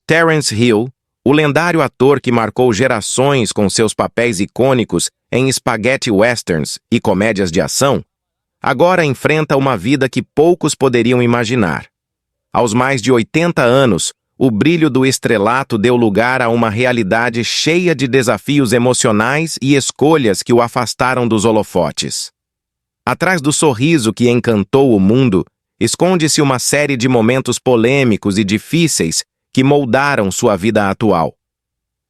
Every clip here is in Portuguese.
Terence Hill, o lendário ator que marcou gerações com seus papéis icônicos em spaghetti westerns e comédias de ação, agora enfrenta uma vida que poucos poderiam imaginar. Aos mais de 80 anos, o brilho do estrelato deu lugar a uma realidade cheia de desafios emocionais e escolhas que o afastaram dos holofotes. Atrás do sorriso que encantou o mundo, esconde-se uma série de momentos polêmicos e difíceis que moldaram sua vida atual.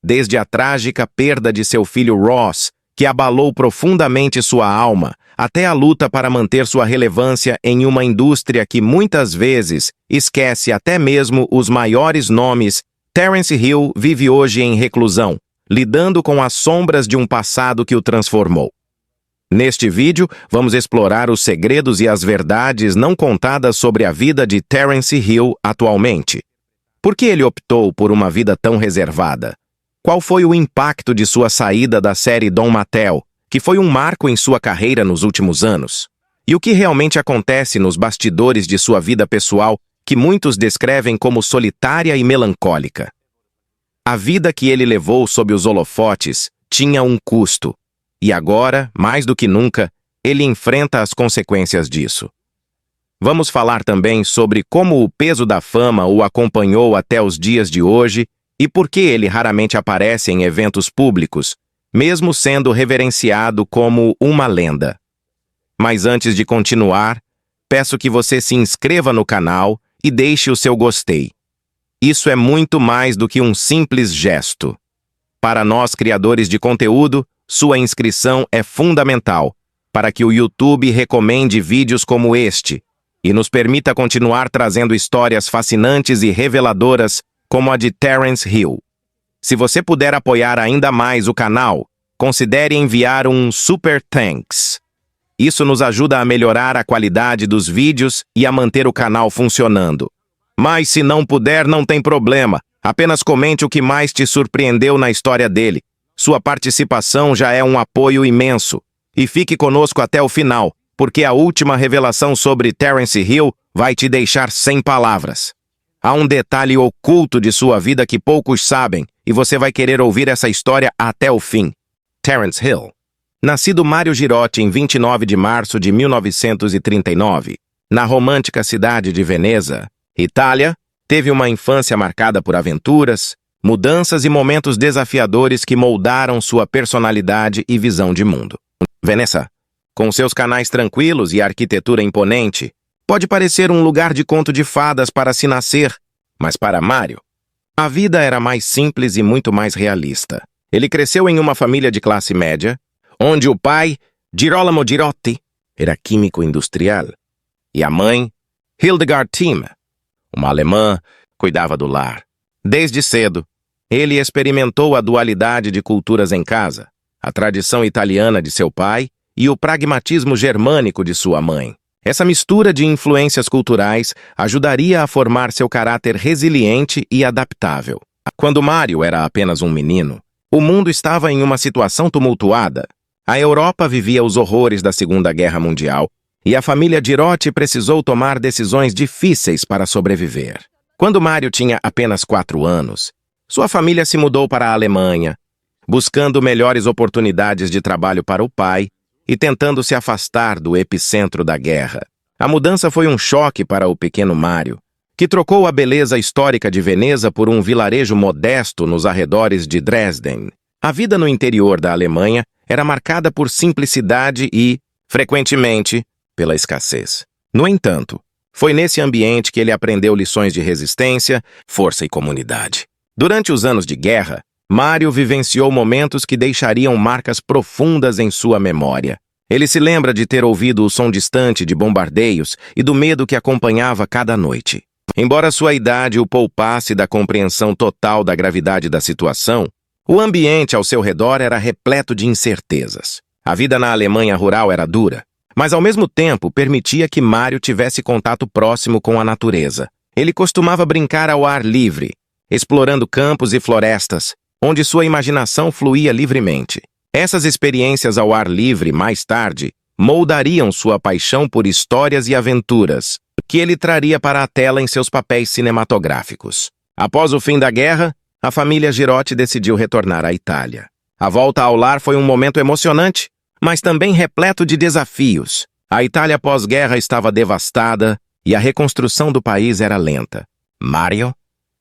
Desde a trágica perda de seu filho Ross, que abalou profundamente sua alma, até a luta para manter sua relevância em uma indústria que muitas vezes esquece até mesmo os maiores nomes, Terence Hill vive hoje em reclusão, lidando com as sombras de um passado que o transformou. Neste vídeo, vamos explorar os segredos e as verdades não contadas sobre a vida de Terence Hill atualmente. Por que ele optou por uma vida tão reservada? Qual foi o impacto de sua saída da série Dom Mattel, que foi um marco em sua carreira nos últimos anos? E o que realmente acontece nos bastidores de sua vida pessoal, que muitos descrevem como solitária e melancólica? A vida que ele levou sob os holofotes tinha um custo, e agora, mais do que nunca, ele enfrenta as consequências disso. Vamos falar também sobre como o peso da fama o acompanhou até os dias de hoje e por que ele raramente aparece em eventos públicos, mesmo sendo reverenciado como uma lenda. Mas antes de continuar, peço que você se inscreva no canal e deixe o seu gostei. Isso é muito mais do que um simples gesto. Para nós, criadores de conteúdo, sua inscrição é fundamental para que o YouTube recomende vídeos como este e nos permita continuar trazendo histórias fascinantes e reveladoras como a de Terence Hill. Se você puder apoiar ainda mais o canal, considere enviar um Super Thanks. Isso nos ajuda a melhorar a qualidade dos vídeos e a manter o canal funcionando. Mas se não puder, não tem problema. Apenas comente o que mais te surpreendeu na história dele. Sua participação já é um apoio imenso. E fique conosco até o final, porque a última revelação sobre Terence Hill vai te deixar sem palavras. Há um detalhe oculto de sua vida que poucos sabem, e você vai querer ouvir essa história até o fim. Terence Hill. Nascido Mario Girotti em 29 de março de 1939, na romântica cidade de Veneza, Itália, teve uma infância marcada por aventuras, mudanças e momentos desafiadores que moldaram sua personalidade e visão de mundo. Veneza, com seus canais tranquilos e arquitetura imponente, pode parecer um lugar de conto de fadas para se nascer, mas para Mario, a vida era mais simples e muito mais realista. Ele cresceu em uma família de classe média, onde o pai, Girolamo Girotti, era químico industrial, e a mãe, Hildegard Thieme, uma alemã, cuidava do lar. Desde cedo, ele experimentou a dualidade de culturas em casa, a tradição italiana de seu pai e o pragmatismo germânico de sua mãe. Essa mistura de influências culturais ajudaria a formar seu caráter resiliente e adaptável. Quando Mario era apenas um menino, o mundo estava em uma situação tumultuada. A Europa vivia os horrores da Segunda Guerra Mundial e a família Girotti precisou tomar decisões difíceis para sobreviver. Quando Mario tinha apenas 4 anos, sua família se mudou para a Alemanha, buscando melhores oportunidades de trabalho para o pai e tentando se afastar do epicentro da guerra. A mudança foi um choque para o pequeno Mario, que trocou a beleza histórica de Veneza por um vilarejo modesto nos arredores de Dresden. A vida no interior da Alemanha era marcada por simplicidade e, frequentemente, pela escassez. No entanto, foi nesse ambiente que ele aprendeu lições de resistência, força e comunidade. Durante os anos de guerra, Mario vivenciou momentos que deixariam marcas profundas em sua memória. Ele se lembra de ter ouvido o som distante de bombardeios e do medo que acompanhava cada noite. Embora sua idade o poupasse da compreensão total da gravidade da situação, o ambiente ao seu redor era repleto de incertezas. A vida na Alemanha rural era dura, mas ao mesmo tempo permitia que Mario tivesse contato próximo com a natureza. Ele costumava brincar ao ar livre, explorando campos e florestas, onde sua imaginação fluía livremente. Essas experiências ao ar livre, mais tarde, moldariam sua paixão por histórias e aventuras, que ele traria para a tela em seus papéis cinematográficos. Após o fim da guerra, a família Girotti decidiu retornar à Itália. A volta ao lar foi um momento emocionante, mas também repleto de desafios. A Itália pós-guerra estava devastada e a reconstrução do país era lenta. Mario,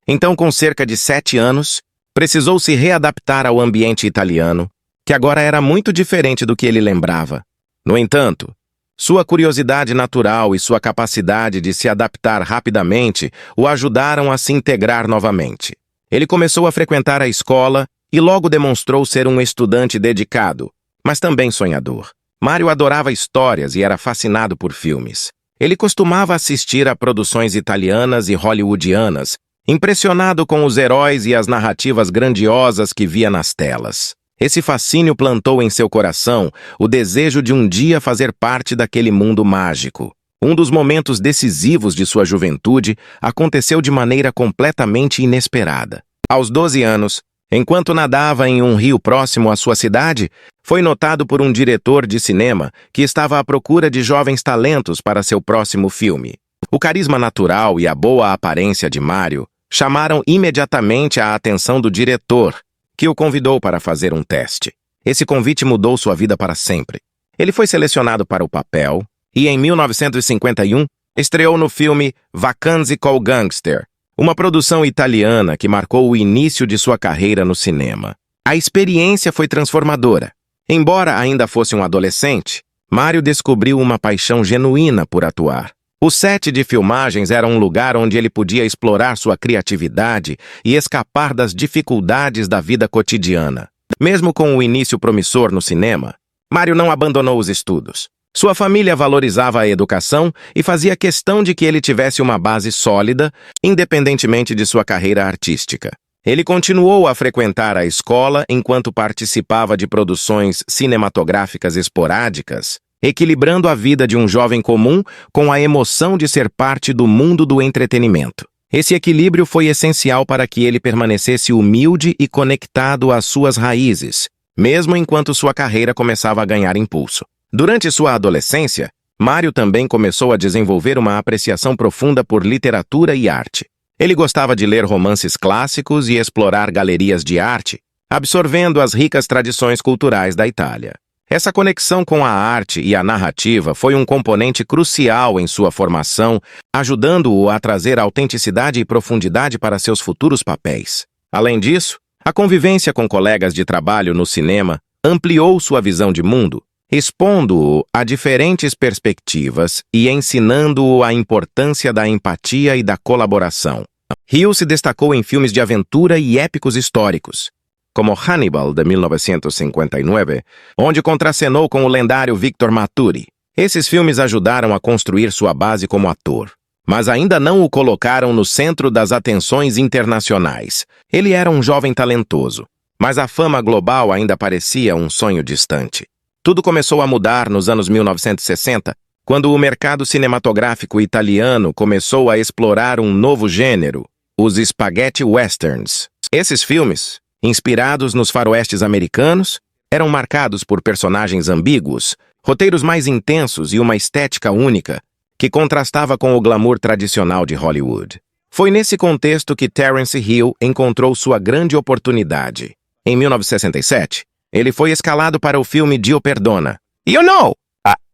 então com cerca de 7 anos, precisou se readaptar ao ambiente italiano, que agora era muito diferente do que ele lembrava. No entanto, sua curiosidade natural e sua capacidade de se adaptar rapidamente o ajudaram a se integrar novamente. Ele começou a frequentar a escola e logo demonstrou ser um estudante dedicado, mas também sonhador. Mario adorava histórias e era fascinado por filmes. Ele costumava assistir a produções italianas e hollywoodianas, impressionado com os heróis e as narrativas grandiosas que via nas telas. Esse fascínio plantou em seu coração o desejo de um dia fazer parte daquele mundo mágico. Um dos momentos decisivos de sua juventude aconteceu de maneira completamente inesperada. Aos 12 anos, enquanto nadava em um rio próximo à sua cidade, foi notado por um diretor de cinema que estava à procura de jovens talentos para seu próximo filme. O carisma natural e a boa aparência de Mario chamaram imediatamente a atenção do diretor, que o convidou para fazer um teste. Esse convite mudou sua vida para sempre. Ele foi selecionado para o papel e, em 1951, estreou no filme Vacanze col Gangster, uma produção italiana que marcou o início de sua carreira no cinema. A experiência foi transformadora. Embora ainda fosse um adolescente, Mario descobriu uma paixão genuína por atuar. O set de filmagens era um lugar onde ele podia explorar sua criatividade e escapar das dificuldades da vida cotidiana. Mesmo com o início promissor no cinema, Mario não abandonou os estudos. Sua família valorizava a educação e fazia questão de que ele tivesse uma base sólida, independentemente de sua carreira artística. Ele continuou a frequentar a escola enquanto participava de produções cinematográficas esporádicas, equilibrando a vida de um jovem comum com a emoção de ser parte do mundo do entretenimento. Esse equilíbrio foi essencial para que ele permanecesse humilde e conectado às suas raízes, mesmo enquanto sua carreira começava a ganhar impulso. Durante sua adolescência, Mario também começou a desenvolver uma apreciação profunda por literatura e arte. Ele gostava de ler romances clássicos e explorar galerias de arte, absorvendo as ricas tradições culturais da Itália. Essa conexão com a arte e a narrativa foi um componente crucial em sua formação, ajudando-o a trazer autenticidade e profundidade para seus futuros papéis. Além disso, a convivência com colegas de trabalho no cinema ampliou sua visão de mundo, expondo-o a diferentes perspectivas e ensinando-o a importância da empatia e da colaboração. Hill se destacou em filmes de aventura e épicos históricos, como Hannibal, de 1959, onde contracenou com o lendário Victor Maturi. Esses filmes ajudaram a construir sua base como ator, mas ainda não o colocaram no centro das atenções internacionais. Ele era um jovem talentoso, mas a fama global ainda parecia um sonho distante. Tudo começou a mudar nos anos 1960, quando o mercado cinematográfico italiano começou a explorar um novo gênero, os spaghetti westerns. Esses filmes, inspirados nos faroestes americanos, eram marcados por personagens ambíguos, roteiros mais intensos e uma estética única, que contrastava com o glamour tradicional de Hollywood. Foi nesse contexto que Terence Hill encontrou sua grande oportunidade. Em 1967, ele foi escalado para o filme Dio Perdona,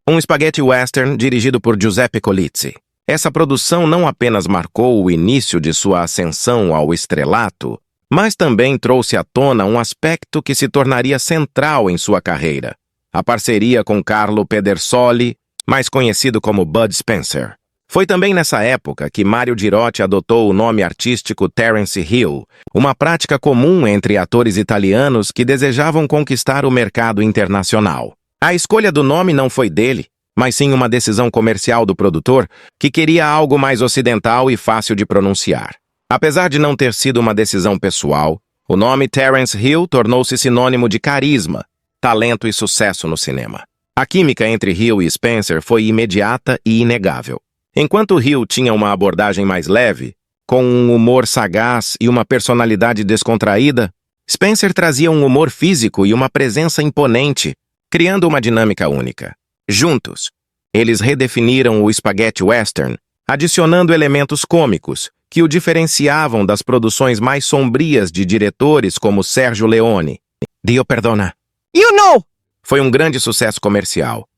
um spaghetti western dirigido por Giuseppe Colizzi. Essa produção não apenas marcou o início de sua ascensão ao estrelato, mas também trouxe à tona um aspecto que se tornaria central em sua carreira: a parceria com Carlo Pedersoli, mais conhecido como Bud Spencer. Foi também nessa época que Mario Girotti adotou o nome artístico Terence Hill, uma prática comum entre atores italianos que desejavam conquistar o mercado internacional. A escolha do nome não foi dele, mas sim uma decisão comercial do produtor, que queria algo mais ocidental e fácil de pronunciar. Apesar de não ter sido uma decisão pessoal, o nome Terence Hill tornou-se sinônimo de carisma, talento e sucesso no cinema. A química entre Hill e Spencer foi imediata e inegável. Enquanto Hill tinha uma abordagem mais leve, com um humor sagaz e uma personalidade descontraída, Spencer trazia um humor físico e uma presença imponente, criando uma dinâmica única. Juntos, eles redefiniram o spaghetti western, adicionando elementos cômicos, que o diferenciavam das produções mais sombrias de diretores como Sergio Leone. Dio perdona. You know! Foi um grande sucesso comercial.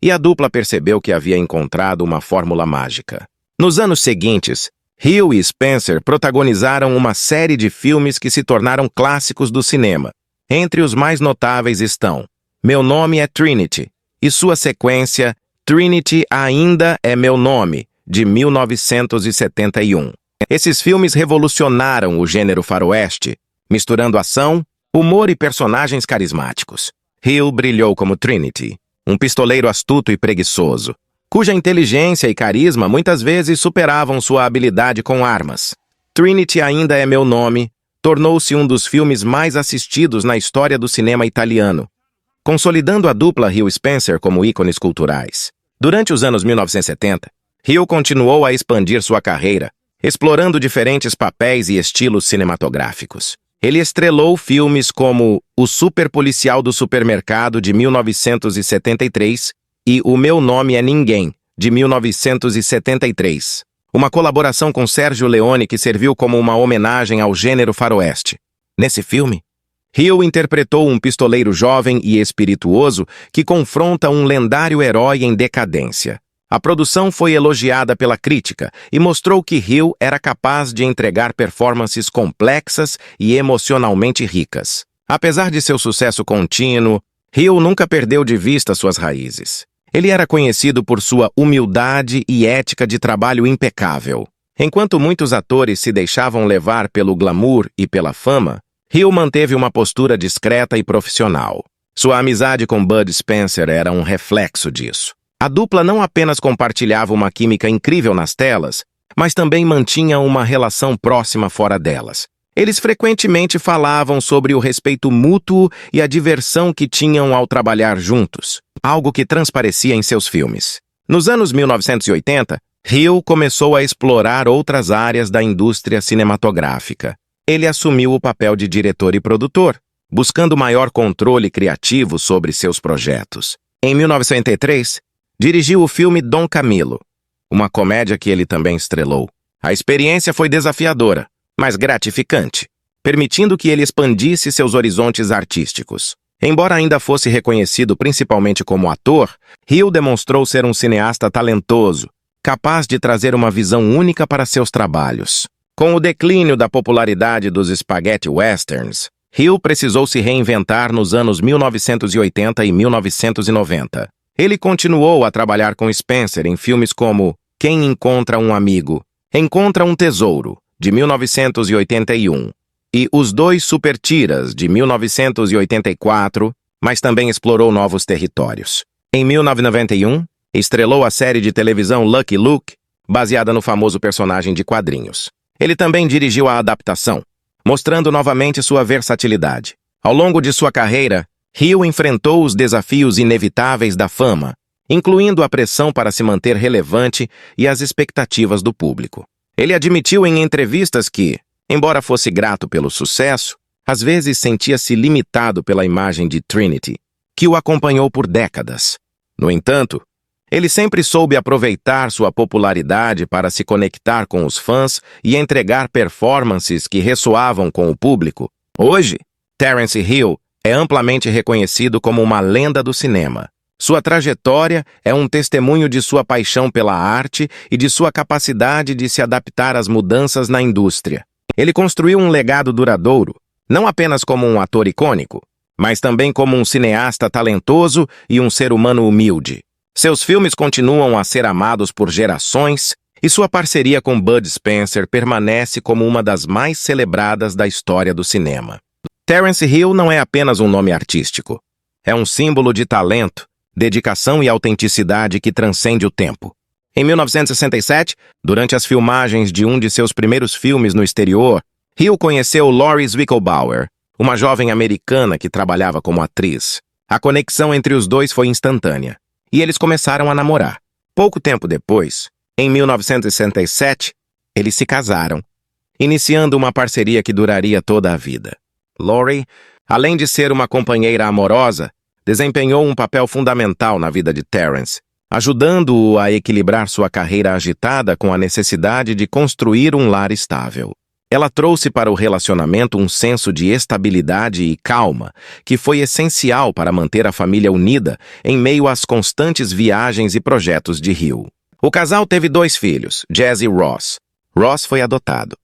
E a dupla percebeu que havia encontrado uma fórmula mágica. Nos anos seguintes, Hill e Spencer protagonizaram uma série de filmes que se tornaram clássicos do cinema. Entre os mais notáveis estão Meu Nome é Trinity e sua sequência Trinity Ainda é Meu Nome, de 1971. Esses filmes revolucionaram o gênero faroeste, misturando ação, humor e personagens carismáticos. Hill brilhou como Trinity, um pistoleiro astuto e preguiçoso, cuja inteligência e carisma muitas vezes superavam sua habilidade com armas. Trinity Ainda é Meu Nome tornou-se um dos filmes mais assistidos na história do cinema italiano, consolidando a dupla Hill-Spencer como ícones culturais. Durante os anos 1970, Hill continuou a expandir sua carreira, explorando diferentes papéis e estilos cinematográficos. Ele estrelou filmes como O Super Policial do Supermercado, de 1973, e O Meu Nome é Ninguém, de 1973. Uma colaboração com Sergio Leone que serviu como uma homenagem ao gênero faroeste. Nesse filme, Hill interpretou um pistoleiro jovem e espirituoso que confronta um lendário herói em decadência. A produção foi elogiada pela crítica e mostrou que Hill era capaz de entregar performances complexas e emocionalmente ricas. Apesar de seu sucesso contínuo, Hill nunca perdeu de vista suas raízes. Ele era conhecido por sua humildade e ética de trabalho impecável. Enquanto muitos atores se deixavam levar pelo glamour e pela fama, Hill manteve uma postura discreta e profissional. Sua amizade com Bud Spencer era um reflexo disso. A dupla não apenas compartilhava uma química incrível nas telas, mas também mantinha uma relação próxima fora delas. Eles frequentemente falavam sobre o respeito mútuo e a diversão que tinham ao trabalhar juntos, algo que transparecia em seus filmes. Nos anos 1980, Hill começou a explorar outras áreas da indústria cinematográfica. Ele assumiu o papel de diretor e produtor, buscando maior controle criativo sobre seus projetos. Em 1983, dirigiu o filme Dom Camilo, uma comédia que ele também estrelou. A experiência foi desafiadora, mas gratificante, permitindo que ele expandisse seus horizontes artísticos. Embora ainda fosse reconhecido principalmente como ator, Hill demonstrou ser um cineasta talentoso, capaz de trazer uma visão única para seus trabalhos. Com o declínio da popularidade dos spaghetti westerns, Hill precisou se reinventar nos anos 1980 e 1990. Ele continuou a trabalhar com Spencer em filmes como Quem Encontra um Amigo, Encontra um Tesouro, de 1981, e Os Dois Supertiras, de 1984, mas também explorou novos territórios. Em 1991, estrelou a série de televisão Lucky Luke, baseada no famoso personagem de quadrinhos. Ele também dirigiu a adaptação, mostrando novamente sua versatilidade. Ao longo de sua carreira, Hill enfrentou os desafios inevitáveis da fama, incluindo a pressão para se manter relevante e as expectativas do público. Ele admitiu em entrevistas que, embora fosse grato pelo sucesso, às vezes sentia-se limitado pela imagem de Trinity, que o acompanhou por décadas. No entanto, ele sempre soube aproveitar sua popularidade para se conectar com os fãs e entregar performances que ressoavam com o público. Hoje, Terence Hill é amplamente reconhecido como uma lenda do cinema. Sua trajetória é um testemunho de sua paixão pela arte e de sua capacidade de se adaptar às mudanças na indústria. Ele construiu um legado duradouro, não apenas como um ator icônico, mas também como um cineasta talentoso e um ser humano humilde. Seus filmes continuam a ser amados por gerações e sua parceria com Bud Spencer permanece como uma das mais celebradas da história do cinema. Terence Hill não é apenas um nome artístico. É um símbolo de talento, dedicação e autenticidade que transcende o tempo. Em 1967, durante as filmagens de um de seus primeiros filmes no exterior, Hill conheceu Laurie Zwickelbauer, uma jovem americana que trabalhava como atriz. A conexão entre os dois foi instantânea, e eles começaram a namorar. Pouco tempo depois, em 1967, eles se casaram, iniciando uma parceria que duraria toda a vida. Laurie, além de ser uma companheira amorosa, desempenhou um papel fundamental na vida de Terence, ajudando-o a equilibrar sua carreira agitada com a necessidade de construir um lar estável. Ela trouxe para o relacionamento um senso de estabilidade e calma, que foi essencial para manter a família unida em meio às constantes viagens e projetos de Hill. O casal teve 2 filhos, Jess e Ross. Ross foi adotado,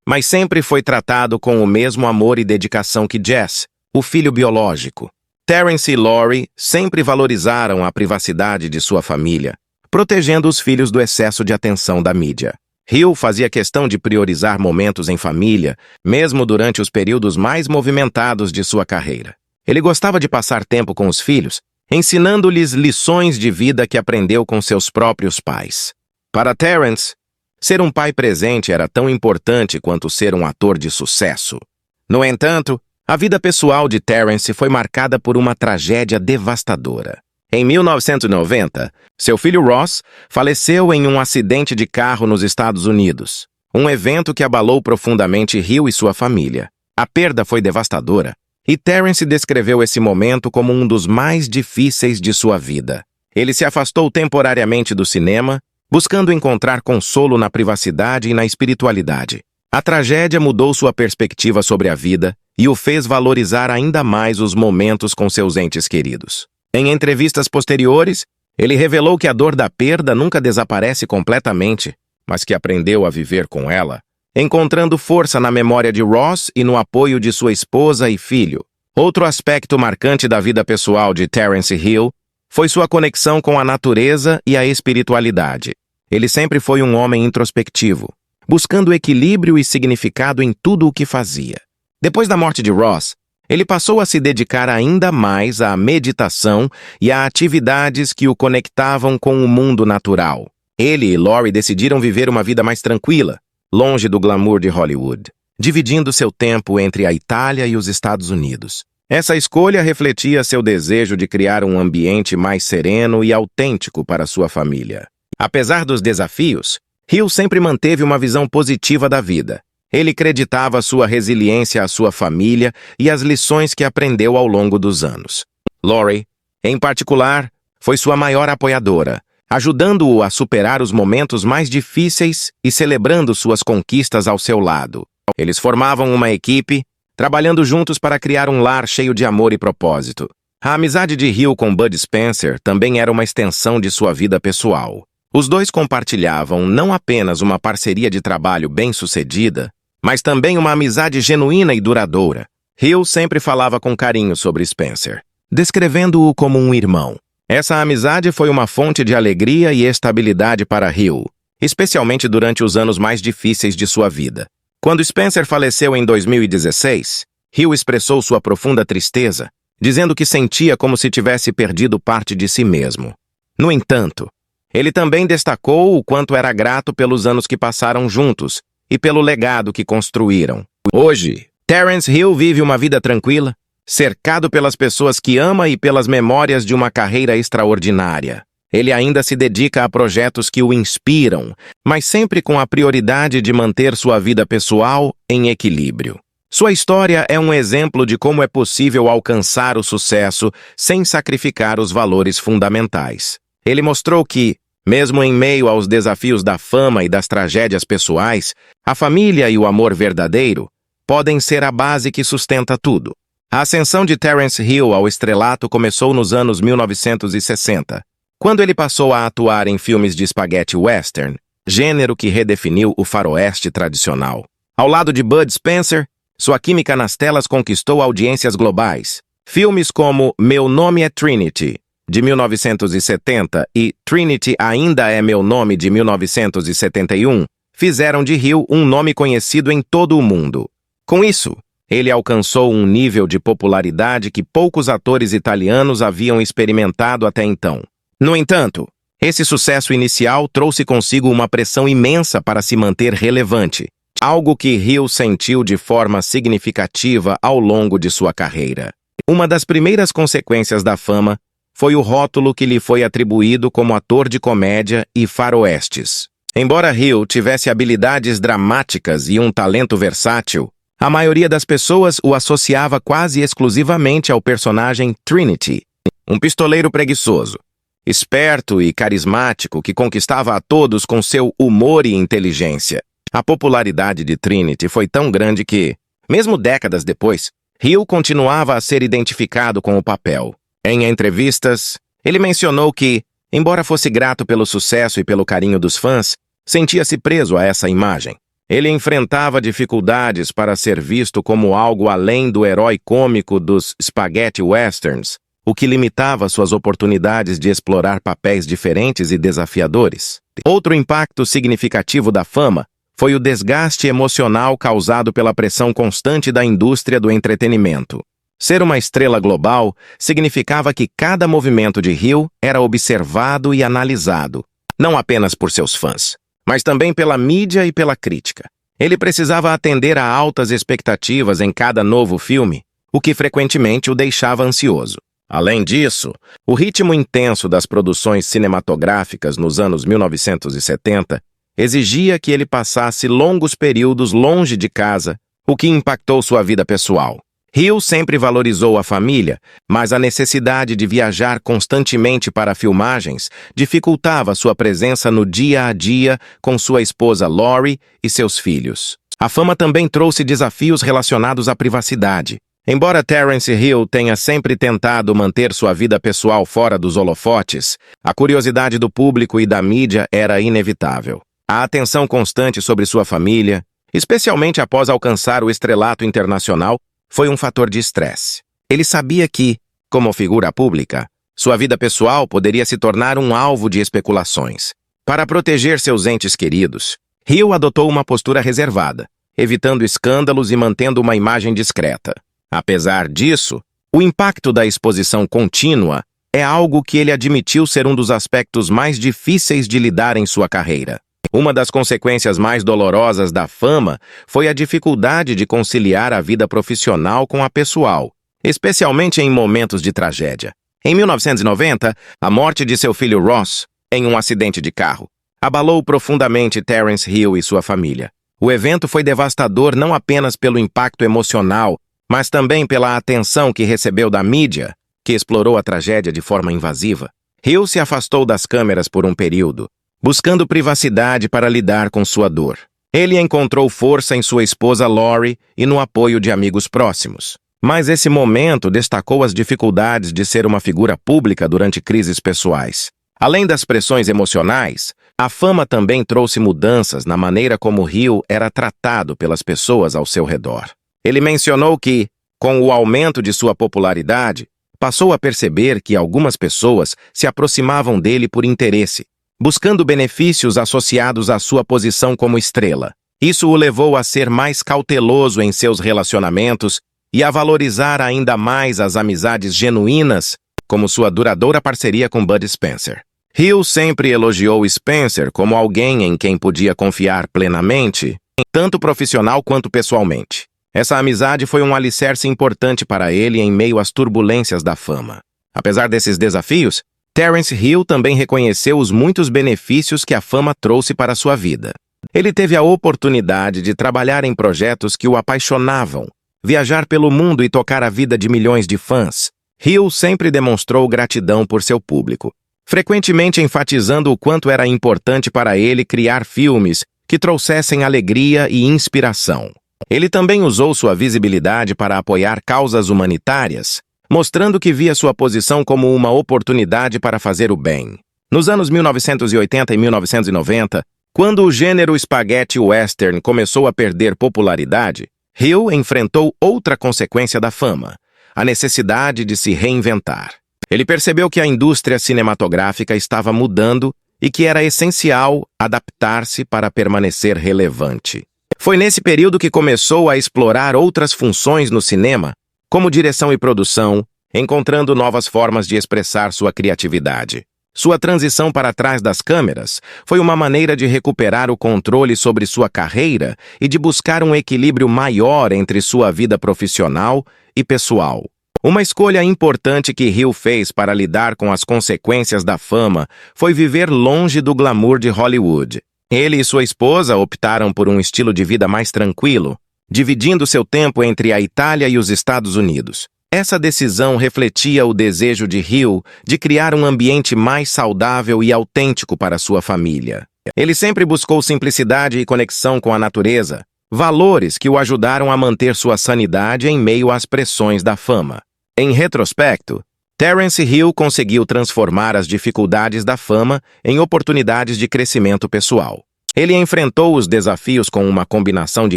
mas sempre foi tratado com o mesmo amor e dedicação que Jess, o filho biológico. Terence e Lori sempre valorizaram a privacidade de sua família, protegendo os filhos do excesso de atenção da mídia. Hill fazia questão de priorizar momentos em família, mesmo durante os períodos mais movimentados de sua carreira. Ele gostava de passar tempo com os filhos, ensinando-lhes lições de vida que aprendeu com seus próprios pais. Para Terence, ser um pai presente era tão importante quanto ser um ator de sucesso. No entanto, a vida pessoal de Terence foi marcada por uma tragédia devastadora. Em 1990, seu filho Ross faleceu em um acidente de carro nos Estados Unidos, um evento que abalou profundamente Hill e sua família. A perda foi devastadora, e Terence descreveu esse momento como um dos mais difíceis de sua vida. Ele se afastou temporariamente do cinema, buscando encontrar consolo na privacidade e na espiritualidade. A tragédia mudou sua perspectiva sobre a vida e o fez valorizar ainda mais os momentos com seus entes queridos. Em entrevistas posteriores, ele revelou que a dor da perda nunca desaparece completamente, mas que aprendeu a viver com ela, encontrando força na memória de Ross e no apoio de sua esposa e filho. Outro aspecto marcante da vida pessoal de Terence Hill foi sua conexão com a natureza e a espiritualidade. Ele sempre foi um homem introspectivo, buscando equilíbrio e significado em tudo o que fazia. Depois da morte de Ross, ele passou a se dedicar ainda mais à meditação e a atividades que o conectavam com o mundo natural. Ele e Lori decidiram viver uma vida mais tranquila, longe do glamour de Hollywood, dividindo seu tempo entre a Itália e os Estados Unidos. Essa escolha refletia seu desejo de criar um ambiente mais sereno e autêntico para sua família. Apesar dos desafios, Hill sempre manteve uma visão positiva da vida. Ele creditava sua resiliência à sua família e às lições que aprendeu ao longo dos anos. Lori, em particular, foi sua maior apoiadora, ajudando-o a superar os momentos mais difíceis e celebrando suas conquistas ao seu lado. Eles formavam uma equipe, trabalhando juntos para criar um lar cheio de amor e propósito. A amizade de Hill com Bud Spencer também era uma extensão de sua vida pessoal. Os dois compartilhavam não apenas uma parceria de trabalho bem-sucedida, mas também uma amizade genuína e duradoura. Hill sempre falava com carinho sobre Spencer, descrevendo-o como um irmão. Essa amizade foi uma fonte de alegria e estabilidade para Hill, especialmente durante os anos mais difíceis de sua vida. Quando Spencer faleceu em 2016, Hill expressou sua profunda tristeza, dizendo que sentia como se tivesse perdido parte de si mesmo. No entanto, ele também destacou o quanto era grato pelos anos que passaram juntos e pelo legado que construíram. Hoje, Terence Hill vive uma vida tranquila, cercado pelas pessoas que ama e pelas memórias de uma carreira extraordinária. Ele ainda se dedica a projetos que o inspiram, mas sempre com a prioridade de manter sua vida pessoal em equilíbrio. Sua história é um exemplo de como é possível alcançar o sucesso sem sacrificar os valores fundamentais. Ele mostrou que, mesmo em meio aos desafios da fama e das tragédias pessoais, a família e o amor verdadeiro podem ser a base que sustenta tudo. A ascensão de Terence Hill ao estrelato começou nos anos 1960, quando ele passou a atuar em filmes de spaghetti western, gênero que redefiniu o faroeste tradicional. Ao lado de Bud Spencer, sua química nas telas conquistou audiências globais. Filmes como Meu Nome é Trinity, de 1970, e Trinity Ainda é Meu Nome, de 1971, fizeram de Hill um nome conhecido em todo o mundo. Com isso, ele alcançou um nível de popularidade que poucos atores italianos haviam experimentado até então. No entanto, esse sucesso inicial trouxe consigo uma pressão imensa para se manter relevante, algo que Hill sentiu de forma significativa ao longo de sua carreira. Uma das primeiras consequências da fama foi o rótulo que lhe foi atribuído como ator de comédia e faroestes. Embora Hill tivesse habilidades dramáticas e um talento versátil, a maioria das pessoas o associava quase exclusivamente ao personagem Trinity, um pistoleiro preguiçoso. esperto e carismático que conquistava a todos com seu humor e inteligência. A popularidade de Trinity foi tão grande que, mesmo décadas depois, Hill continuava a ser identificado com o papel. Em entrevistas, ele mencionou que, embora fosse grato pelo sucesso e pelo carinho dos fãs, sentia-se preso a essa imagem. Ele enfrentava dificuldades para ser visto como algo além do herói cômico dos spaghetti westerns, o que limitava suas oportunidades de explorar papéis diferentes e desafiadores. Outro impacto significativo da fama foi o desgaste emocional causado pela pressão constante da indústria do entretenimento. Ser uma estrela global significava que cada movimento de Hill era observado e analisado, não apenas por seus fãs, mas também pela mídia e pela crítica. Ele precisava atender a altas expectativas em cada novo filme, o que frequentemente o deixava ansioso. Além disso, o ritmo intenso das produções cinematográficas nos anos 1970 exigia que ele passasse longos períodos longe de casa, o que impactou sua vida pessoal. Hill sempre valorizou a família, mas a necessidade de viajar constantemente para filmagens dificultava sua presença no dia a dia com sua esposa Lori e seus filhos. A fama também trouxe desafios relacionados à privacidade. Embora Terence Hill tenha sempre tentado manter sua vida pessoal fora dos holofotes, a curiosidade do público e da mídia era inevitável. A atenção constante sobre sua família, especialmente após alcançar o estrelato internacional, foi um fator de estresse. Ele sabia que, como figura pública, sua vida pessoal poderia se tornar um alvo de especulações. Para proteger seus entes queridos, Hill adotou uma postura reservada, evitando escândalos e mantendo uma imagem discreta. Apesar disso, o impacto da exposição contínua é algo que ele admitiu ser um dos aspectos mais difíceis de lidar em sua carreira. Uma das consequências mais dolorosas da fama foi a dificuldade de conciliar a vida profissional com a pessoal, especialmente em momentos de tragédia. Em 1990, a morte de seu filho Ross, em um acidente de carro, abalou profundamente Terence Hill e sua família. O evento foi devastador não apenas pelo impacto emocional, mas também pela atenção que recebeu da mídia, que explorou a tragédia de forma invasiva. Hill se afastou das câmeras por um período, buscando privacidade para lidar com sua dor. Ele encontrou força em sua esposa Lori e no apoio de amigos próximos. Mas esse momento destacou as dificuldades de ser uma figura pública durante crises pessoais. Além das pressões emocionais, a fama também trouxe mudanças na maneira como Hill era tratado pelas pessoas ao seu redor. Ele mencionou que, com o aumento de sua popularidade, passou a perceber que algumas pessoas se aproximavam dele por interesse, buscando benefícios associados à sua posição como estrela. Isso o levou a ser mais cauteloso em seus relacionamentos e a valorizar ainda mais as amizades genuínas, como sua duradoura parceria com Bud Spencer. Hill sempre elogiou Spencer como alguém em quem podia confiar plenamente, tanto profissional quanto pessoalmente. Essa amizade foi um alicerce importante para ele em meio às turbulências da fama. Apesar desses desafios, Terence Hill também reconheceu os muitos benefícios que a fama trouxe para sua vida. Ele teve a oportunidade de trabalhar em projetos que o apaixonavam, viajar pelo mundo e tocar a vida de milhões de fãs. Hill sempre demonstrou gratidão por seu público, frequentemente enfatizando o quanto era importante para ele criar filmes que trouxessem alegria e inspiração. Ele também usou sua visibilidade para apoiar causas humanitárias, mostrando que via sua posição como uma oportunidade para fazer o bem. Nos anos 1980 e 1990, quando o gênero spaghetti western começou a perder popularidade, Hill enfrentou outra consequência da fama, a necessidade de se reinventar. Ele percebeu que a indústria cinematográfica estava mudando e que era essencial adaptar-se para permanecer relevante. Foi nesse período que começou a explorar outras funções no cinema, como direção e produção, encontrando novas formas de expressar sua criatividade. Sua transição para trás das câmeras foi uma maneira de recuperar o controle sobre sua carreira e de buscar um equilíbrio maior entre sua vida profissional e pessoal. Uma escolha importante que Hill fez para lidar com as consequências da fama foi viver longe do glamour de Hollywood. Ele e sua esposa optaram por um estilo de vida mais tranquilo, dividindo seu tempo entre a Itália e os Estados Unidos. Essa decisão refletia o desejo de Hill de criar um ambiente mais saudável e autêntico para sua família. Ele sempre buscou simplicidade e conexão com a natureza, valores que o ajudaram a manter sua sanidade em meio às pressões da fama. Em retrospecto, Terence Hill conseguiu transformar as dificuldades da fama em oportunidades de crescimento pessoal. Ele enfrentou os desafios com uma combinação de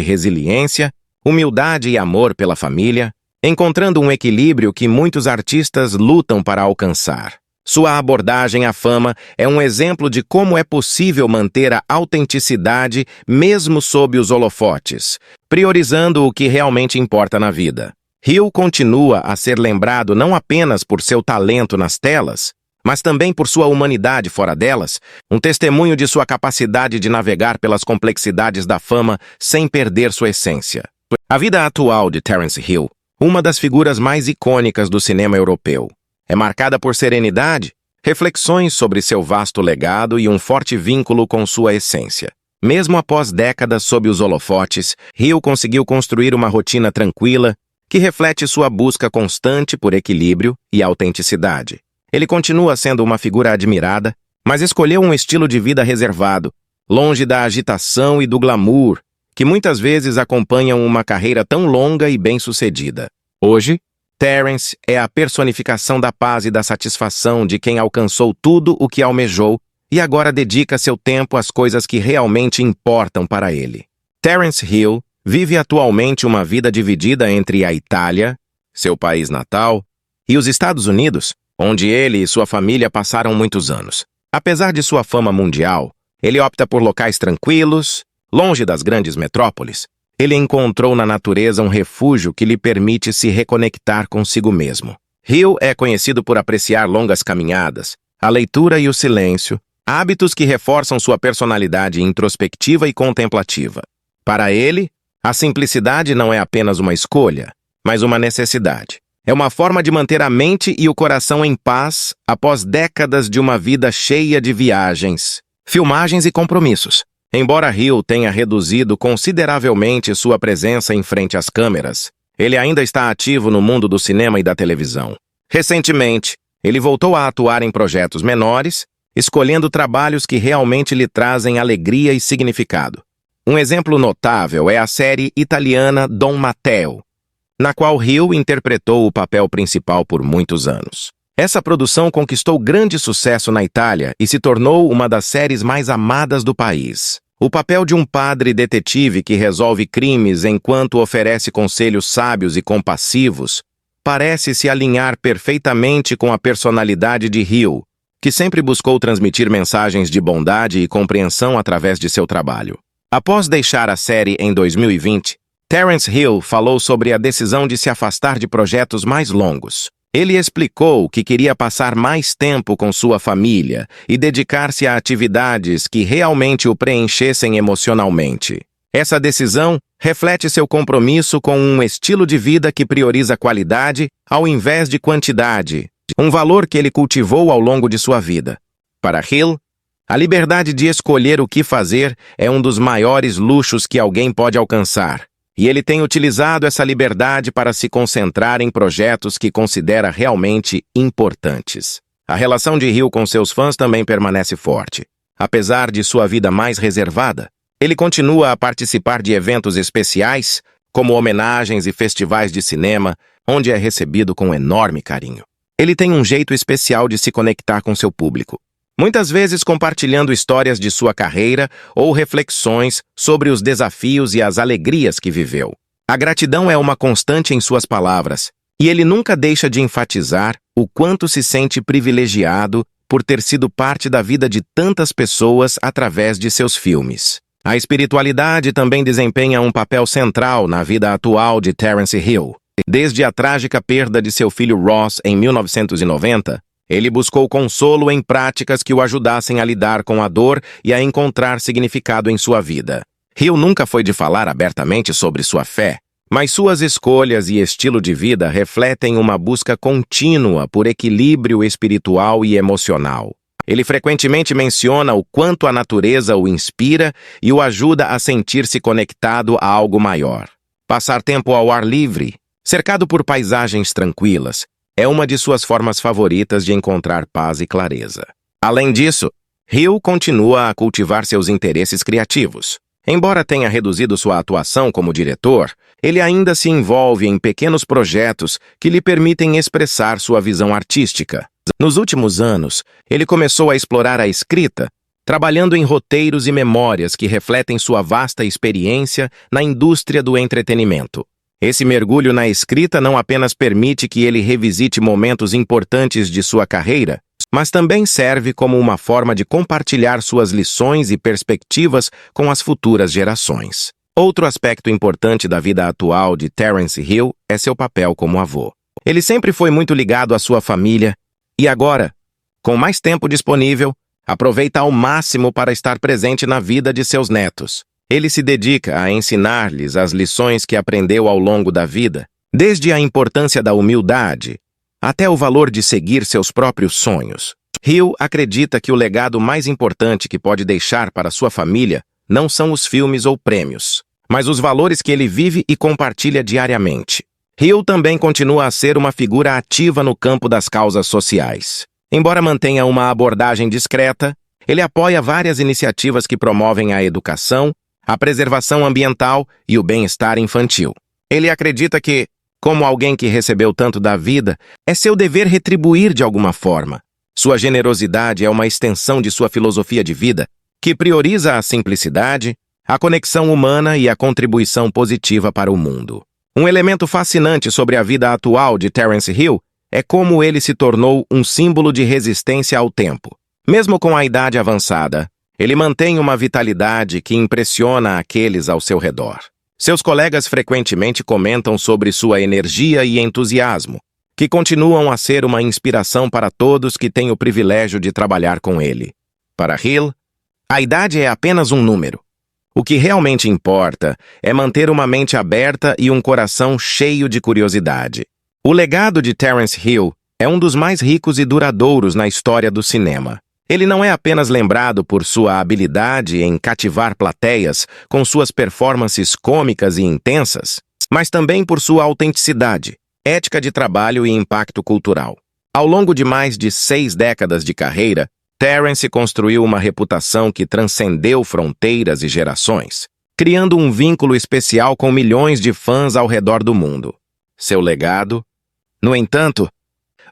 resiliência, humildade e amor pela família, encontrando um equilíbrio que muitos artistas lutam para alcançar. Sua abordagem à fama é um exemplo de como é possível manter a autenticidade mesmo sob os holofotes, priorizando o que realmente importa na vida. Hill continua a ser lembrado não apenas por seu talento nas telas, mas também por sua humanidade fora delas, um testemunho de sua capacidade de navegar pelas complexidades da fama sem perder sua essência. A vida atual de Terence Hill, uma das figuras mais icônicas do cinema europeu, é marcada por serenidade, reflexões sobre seu vasto legado e um forte vínculo com sua essência. Mesmo após décadas sob os holofotes, Hill conseguiu construir uma rotina tranquila que reflete sua busca constante por equilíbrio e autenticidade. Ele continua sendo uma figura admirada, mas escolheu um estilo de vida reservado, longe da agitação e do glamour, que muitas vezes acompanham uma carreira tão longa e bem-sucedida. Hoje, Terence é a personificação da paz e da satisfação de quem alcançou tudo o que almejou e agora dedica seu tempo às coisas que realmente importam para ele. Terence Hill vive atualmente uma vida dividida entre a Itália, seu país natal, e os Estados Unidos, onde ele e sua família passaram muitos anos. Apesar de sua fama mundial, ele opta por locais tranquilos, longe das grandes metrópoles. Ele encontrou na natureza um refúgio que lhe permite se reconectar consigo mesmo. Hill é conhecido por apreciar longas caminhadas, a leitura e o silêncio, hábitos que reforçam sua personalidade introspectiva e contemplativa. Para ele, a simplicidade não é apenas uma escolha, mas uma necessidade. É uma forma de manter a mente e o coração em paz após décadas de uma vida cheia de viagens, filmagens e compromissos. Embora Hill tenha reduzido consideravelmente sua presença em frente às câmeras, ele ainda está ativo no mundo do cinema e da televisão. Recentemente, ele voltou a atuar em projetos menores, escolhendo trabalhos que realmente lhe trazem alegria e significado. Um exemplo notável é a série italiana Don Matteo, na qual Hill interpretou o papel principal por muitos anos. Essa produção conquistou grande sucesso na Itália e se tornou uma das séries mais amadas do país. O papel de um padre detetive que resolve crimes enquanto oferece conselhos sábios e compassivos parece se alinhar perfeitamente com a personalidade de Hill, que sempre buscou transmitir mensagens de bondade e compreensão através de seu trabalho. Após deixar a série em 2020, Terence Hill falou sobre a decisão de se afastar de projetos mais longos. Ele explicou que queria passar mais tempo com sua família e dedicar-se a atividades que realmente o preenchessem emocionalmente. Essa decisão reflete seu compromisso com um estilo de vida que prioriza qualidade ao invés de quantidade, um valor que ele cultivou ao longo de sua vida. Para Hill, a liberdade de escolher o que fazer é um dos maiores luxos que alguém pode alcançar. E ele tem utilizado essa liberdade para se concentrar em projetos que considera realmente importantes. A relação de Hill com seus fãs também permanece forte. Apesar de sua vida mais reservada, ele continua a participar de eventos especiais, como homenagens e festivais de cinema, onde é recebido com enorme carinho. Ele tem um jeito especial de se conectar com seu público, muitas vezes compartilhando histórias de sua carreira ou reflexões sobre os desafios e as alegrias que viveu. A gratidão é uma constante em suas palavras, e ele nunca deixa de enfatizar o quanto se sente privilegiado por ter sido parte da vida de tantas pessoas através de seus filmes. A espiritualidade também desempenha um papel central na vida atual de Terence Hill. Desde a trágica perda de seu filho Ross em 1990, ele buscou consolo em práticas que o ajudassem a lidar com a dor e a encontrar significado em sua vida. Hill nunca foi de falar abertamente sobre sua fé, mas suas escolhas e estilo de vida refletem uma busca contínua por equilíbrio espiritual e emocional. Ele frequentemente menciona o quanto a natureza o inspira e o ajuda a sentir-se conectado a algo maior. Passar tempo ao ar livre, Cercado por paisagens tranquilas, é uma de suas formas favoritas de encontrar paz e clareza. Além disso, Hill continua a cultivar seus interesses criativos. Embora tenha reduzido sua atuação como diretor, ele ainda se envolve em pequenos projetos que lhe permitem expressar sua visão artística. Nos últimos anos, ele começou a explorar a escrita, trabalhando em roteiros e memórias que refletem sua vasta experiência na indústria do entretenimento. Esse mergulho na escrita não apenas permite que ele revisite momentos importantes de sua carreira, mas também serve como uma forma de compartilhar suas lições e perspectivas com as futuras gerações. Outro aspecto importante da vida atual de Terence Hill é seu papel como avô. Ele sempre foi muito ligado à sua família e agora, com mais tempo disponível, aproveita ao máximo para estar presente na vida de seus netos. Ele se dedica a ensinar-lhes as lições que aprendeu ao longo da vida, desde a importância da humildade até o valor de seguir seus próprios sonhos. Hill acredita que o legado mais importante que pode deixar para sua família não são os filmes ou prêmios, mas os valores que ele vive e compartilha diariamente. Hill também continua a ser uma figura ativa no campo das causas sociais. Embora mantenha uma abordagem discreta, ele apoia várias iniciativas que promovem a educação, a preservação ambiental e o bem-estar infantil. Ele acredita que, como alguém que recebeu tanto da vida, é seu dever retribuir de alguma forma. Sua generosidade é uma extensão de sua filosofia de vida, que prioriza a simplicidade, a conexão humana e a contribuição positiva para o mundo. Um elemento fascinante sobre a vida atual de Terence Hill é como ele se tornou um símbolo de resistência ao tempo. Mesmo com a idade avançada, ele mantém uma vitalidade que impressiona aqueles ao seu redor. Seus colegas frequentemente comentam sobre sua energia e entusiasmo, que continuam a ser uma inspiração para todos que têm o privilégio de trabalhar com ele. Para Hill, a idade é apenas um número. O que realmente importa é manter uma mente aberta e um coração cheio de curiosidade. O legado de Terence Hill é um dos mais ricos e duradouros na história do cinema. Ele não é apenas lembrado por sua habilidade em cativar plateias com suas performances cômicas e intensas, mas também por sua autenticidade, ética de trabalho e impacto cultural. Ao longo de mais de 6 décadas de carreira, Terence construiu uma reputação que transcendeu fronteiras e gerações, criando um vínculo especial com milhões de fãs ao redor do mundo. Seu legado, no entanto,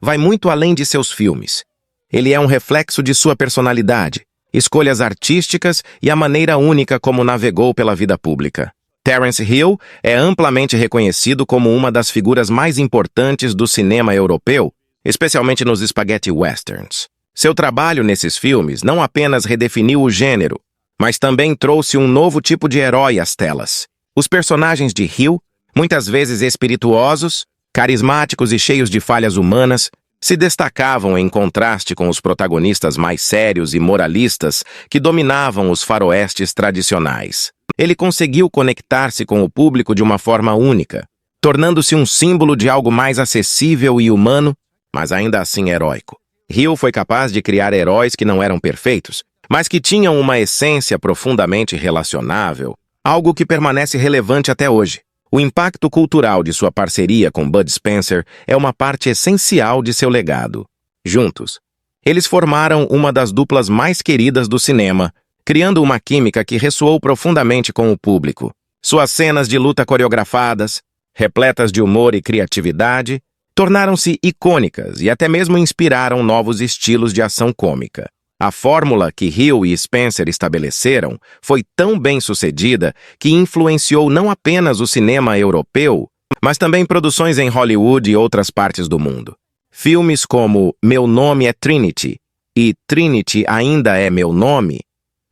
vai muito além de seus filmes. Ele é um reflexo de sua personalidade, escolhas artísticas e a maneira única como navegou pela vida pública. Terence Hill é amplamente reconhecido como uma das figuras mais importantes do cinema europeu, especialmente nos spaghetti westerns. Seu trabalho nesses filmes não apenas redefiniu o gênero, mas também trouxe um novo tipo de herói às telas. Os personagens de Hill, muitas vezes espirituosos, carismáticos e cheios de falhas humanas, se destacavam em contraste com os protagonistas mais sérios e moralistas que dominavam os faroestes tradicionais. Ele conseguiu conectar-se com o público de uma forma única, tornando-se um símbolo de algo mais acessível e humano, mas ainda assim heróico. Hill foi capaz de criar heróis que não eram perfeitos, mas que tinham uma essência profundamente relacionável, algo que permanece relevante até hoje. O impacto cultural de sua parceria com Bud Spencer é uma parte essencial de seu legado. Juntos, eles formaram uma das duplas mais queridas do cinema, criando uma química que ressoou profundamente com o público. Suas cenas de luta coreografadas, repletas de humor e criatividade, tornaram-se icônicas e até mesmo inspiraram novos estilos de ação cômica. A fórmula que Hill e Spencer estabeleceram foi tão bem sucedida que influenciou não apenas o cinema europeu, mas também produções em Hollywood e outras partes do mundo. Filmes como Meu Nome é Trinity e Trinity Ainda é Meu Nome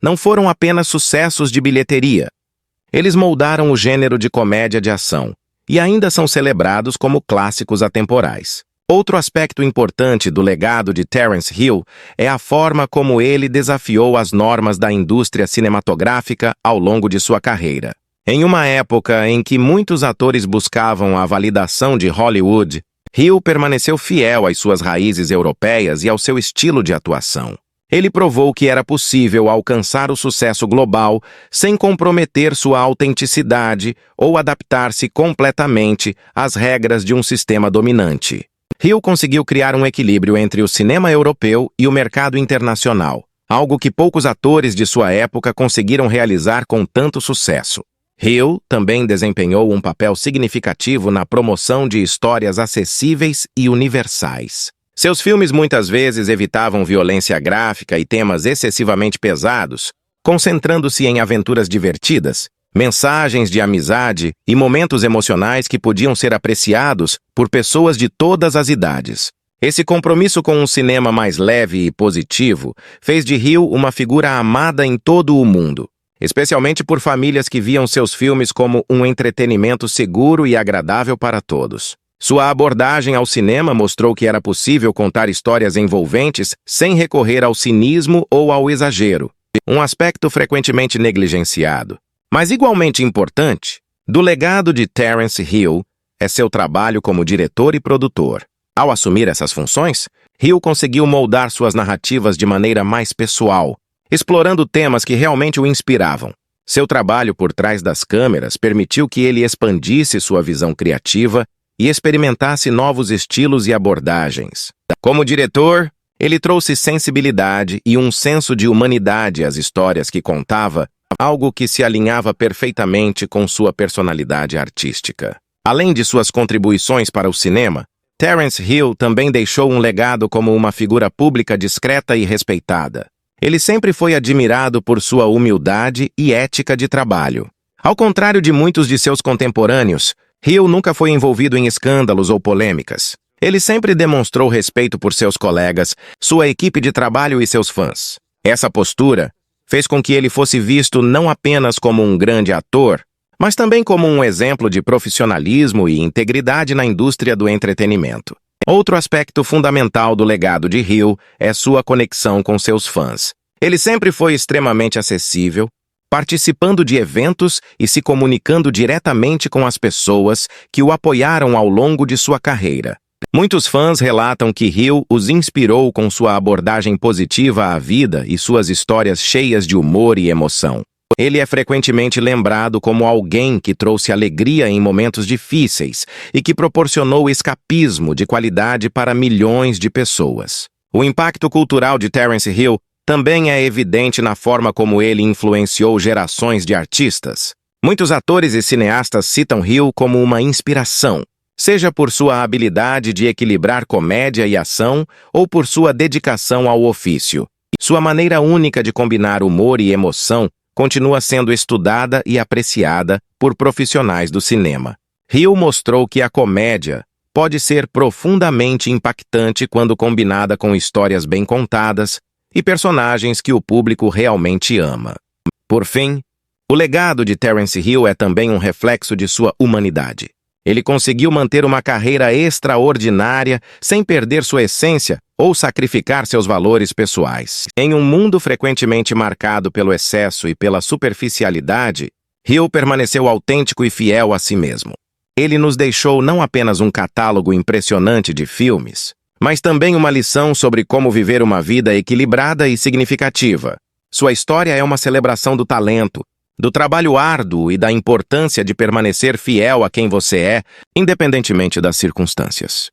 não foram apenas sucessos de bilheteria. Eles moldaram o gênero de comédia de ação e ainda são celebrados como clássicos atemporais. Outro aspecto importante do legado de Terence Hill é a forma como ele desafiou as normas da indústria cinematográfica ao longo de sua carreira. Em uma época em que muitos atores buscavam a validação de Hollywood, Hill permaneceu fiel às suas raízes europeias e ao seu estilo de atuação. Ele provou que era possível alcançar o sucesso global sem comprometer sua autenticidade ou adaptar-se completamente às regras de um sistema dominante. Hill conseguiu criar um equilíbrio entre o cinema europeu e o mercado internacional, algo que poucos atores de sua época conseguiram realizar com tanto sucesso. Hill também desempenhou um papel significativo na promoção de histórias acessíveis e universais. Seus filmes muitas vezes evitavam violência gráfica e temas excessivamente pesados, concentrando-se em aventuras divertidas, mensagens de amizade e momentos emocionais que podiam ser apreciados por pessoas de todas as idades. Esse compromisso com um cinema mais leve e positivo fez de Hill uma figura amada em todo o mundo, especialmente por famílias que viam seus filmes como um entretenimento seguro e agradável para todos. Sua abordagem ao cinema mostrou que era possível contar histórias envolventes sem recorrer ao cinismo ou ao exagero, um aspecto frequentemente negligenciado. Mas igualmente importante, do legado de Terence Hill é seu trabalho como diretor e produtor. Ao assumir essas funções, Hill conseguiu moldar suas narrativas de maneira mais pessoal, explorando temas que realmente o inspiravam. Seu trabalho por trás das câmeras permitiu que ele expandisse sua visão criativa e experimentasse novos estilos e abordagens. Como diretor, ele trouxe sensibilidade e um senso de humanidade às histórias que contava, algo que se alinhava perfeitamente com sua personalidade artística. Além de suas contribuições para o cinema, Terence Hill também deixou um legado como uma figura pública discreta e respeitada. Ele sempre foi admirado por sua humildade e ética de trabalho. Ao contrário de muitos de seus contemporâneos, Hill nunca foi envolvido em escândalos ou polêmicas. Ele sempre demonstrou respeito por seus colegas, sua equipe de trabalho e seus fãs. Essa postura fez com que ele fosse visto não apenas como um grande ator, mas também como um exemplo de profissionalismo e integridade na indústria do entretenimento. Outro aspecto fundamental do legado de Hill é sua conexão com seus fãs. Ele sempre foi extremamente acessível, participando de eventos e se comunicando diretamente com as pessoas que o apoiaram ao longo de sua carreira. Muitos fãs relatam que Hill os inspirou com sua abordagem positiva à vida e suas histórias cheias de humor e emoção. Ele é frequentemente lembrado como alguém que trouxe alegria em momentos difíceis e que proporcionou escapismo de qualidade para milhões de pessoas. O impacto cultural de Terence Hill também é evidente na forma como ele influenciou gerações de artistas. Muitos atores e cineastas citam Hill como uma inspiração, seja por sua habilidade de equilibrar comédia e ação ou por sua dedicação ao ofício. Sua maneira única de combinar humor e emoção continua sendo estudada e apreciada por profissionais do cinema. Hill mostrou que a comédia pode ser profundamente impactante quando combinada com histórias bem contadas e personagens que o público realmente ama. Por fim, o legado de Terence Hill é também um reflexo de sua humanidade. Ele conseguiu manter uma carreira extraordinária sem perder sua essência ou sacrificar seus valores pessoais. Em um mundo frequentemente marcado pelo excesso e pela superficialidade, Hill permaneceu autêntico e fiel a si mesmo. Ele nos deixou não apenas um catálogo impressionante de filmes, mas também uma lição sobre como viver uma vida equilibrada e significativa. Sua história é uma celebração do talento, do trabalho árduo e da importância de permanecer fiel a quem você é, independentemente das circunstâncias.